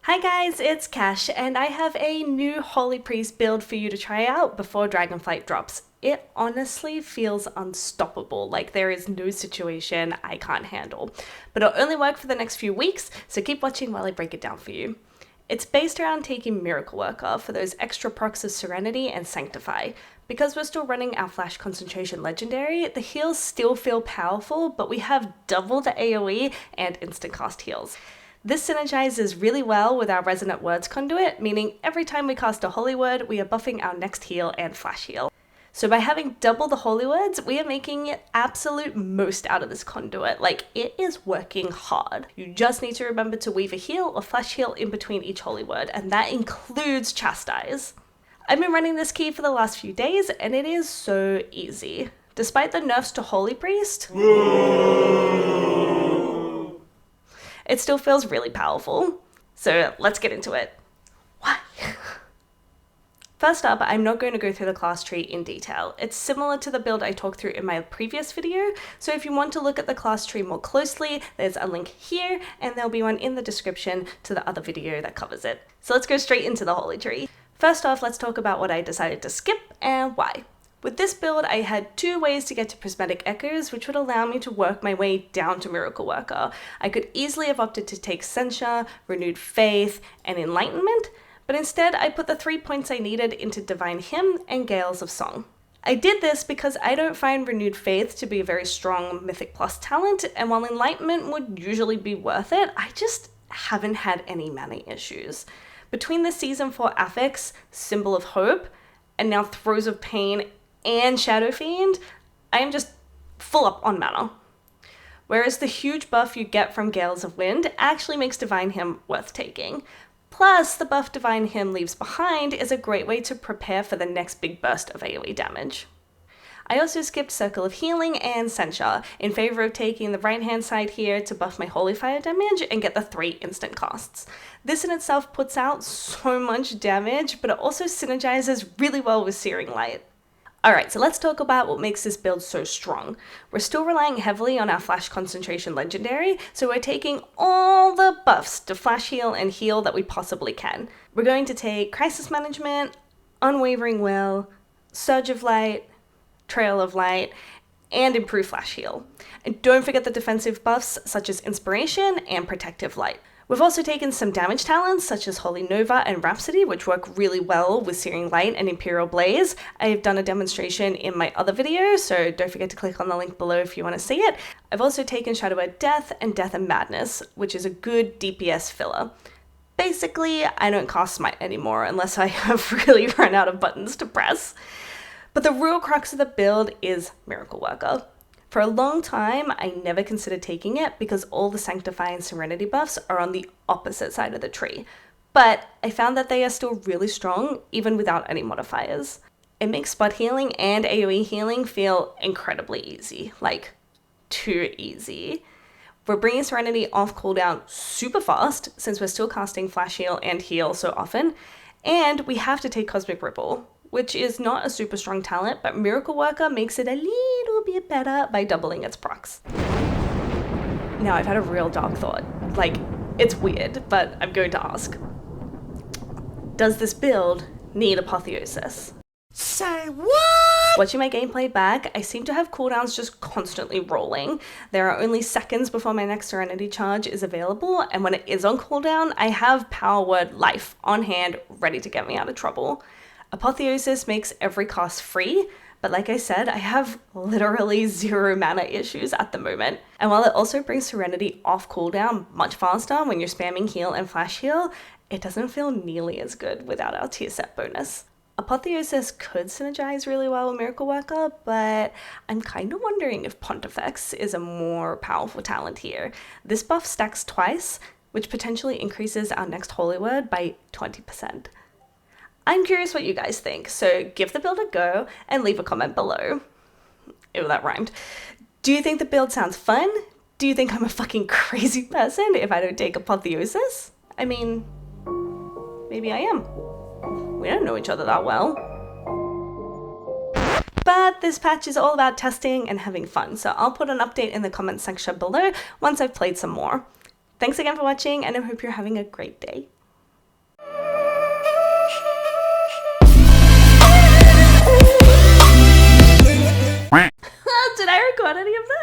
Hi guys, it's Cash, and I have a new Holy Priest build for you to try out before Dragonflight drops. It honestly feels unstoppable, like there is no situation I can't handle. But it'll only work for the next few weeks, so keep watching while I break it down for you. It's based around taking Miracle Worker for those extra procs of Serenity and Sanctify. Because we're still running our Flash Concentration Legendary, the heals still feel powerful, but we have double the AoE and instant cast heals. This synergizes really well with our Resonant Words conduit, meaning every time we cast a Holy Word, we are buffing our next heal and flash heal. So by having double the Holy Words, we are making absolute most out of this conduit. Like, it is working hard. You just need to remember to weave a heal or flash heal in between each Holy Word, and that includes Chastise. I've been running this key for the last few days, and it is so easy. Despite the nerfs to Holy Priest, it still feels really powerful. So let's get into it. Why? First up, I'm not going to go through the class tree in detail. It's similar to the build I talked through in my previous video, so if you want to look at the class tree more closely, there's a link here, and there'll be one in the description to the other video that covers it. So let's go straight into the Holy Tree. First off, let's talk about what I decided to skip and why. With this build, I had two ways to get to Prismatic Echoes, which would allow me to work my way down to Miracle Worker. I could easily have opted to take Censure, Renewed Faith, and Enlightenment, but instead I put the 3 points I needed into Divine Hymn and Gales of Song. I did this because I don't find Renewed Faith to be a very strong Mythic Plus talent, and while Enlightenment would usually be worth it, I just haven't had any mana issues. Between the Season 4 affix, Symbol of Hope, and now Throes of Pain and Shadow Fiend, I am just full up on mana. Whereas the huge buff you get from Gales of Wind actually makes Divine Hymn worth taking. Plus, the buff Divine Hymn leaves behind is a great way to prepare for the next big burst of AoE damage. I also skipped Circle of Healing and Censure in favor of taking the right hand side here to buff my Holy Fire damage and get the 3 instant casts. This in itself puts out so much damage, but it also synergizes really well with Searing Light. Alright, so let's talk about what makes this build so strong. We're still relying heavily on our Flash Concentration Legendary, so we're taking all the buffs to flash heal and heal that we possibly can. We're going to take Crisis Management, Unwavering Will, Surge of Light, Trail of Light, and Improve Flash Heal. And don't forget the defensive buffs such as Inspiration and Protective Light. We've also taken some damage talents such as Holy Nova and Rhapsody, which work really well with Searing Light and Imperial Blaze. I've done a demonstration in my other video, so don't forget to click on the link below if you want to see it. I've also taken Shadow Word Death and Death and Madness, which is a good DPS filler. Basically, I don't cast Smite anymore unless I have really run out of buttons to press. But the real crux of the build is Miracle Worker. For a long time, I never considered taking it because all the Sanctify and Serenity buffs are on the opposite side of the tree. But I found that they are still really strong, even without any modifiers. It makes spot healing and AoE healing feel incredibly easy, like too easy. We're bringing Serenity off cooldown super fast since we're still casting Flash Heal and Heal so often, and we have to take Cosmic Ripple, which is not a super strong talent, but Miracle Worker makes it a little bit better by doubling its procs. Now, I've had a real dark thought. Like, it's weird, but I'm going to ask. Does this build need Apotheosis? Say what? Watching my gameplay back, I seem to have cooldowns just constantly rolling. There are only seconds before my next Serenity charge is available, and when it is on cooldown, I have Power Word Life on hand, ready to get me out of trouble. Apotheosis makes every cast free, but like I said, I have literally 0 mana issues at the moment. And while it also brings Serenity off cooldown much faster when you're spamming heal and flash heal, it doesn't feel nearly as good without our tier set bonus. Apotheosis could synergize really well with Miracle Worker, but I'm kind of wondering if Pontifex is a more powerful talent here. This buff stacks twice, which potentially increases our next Holy Word by 20%. I'm curious what you guys think, so give the build a go and leave a comment below. Ew, that rhymed. Do you think the build sounds fun? Do you think I'm a fucking crazy person if I don't take Apotheosis? I mean, maybe I am. We don't know each other that well. But this patch is all about testing and having fun, so I'll put an update in the comment section below once I've played some more. Thanks again for watching, and I hope you're having a great day. got any of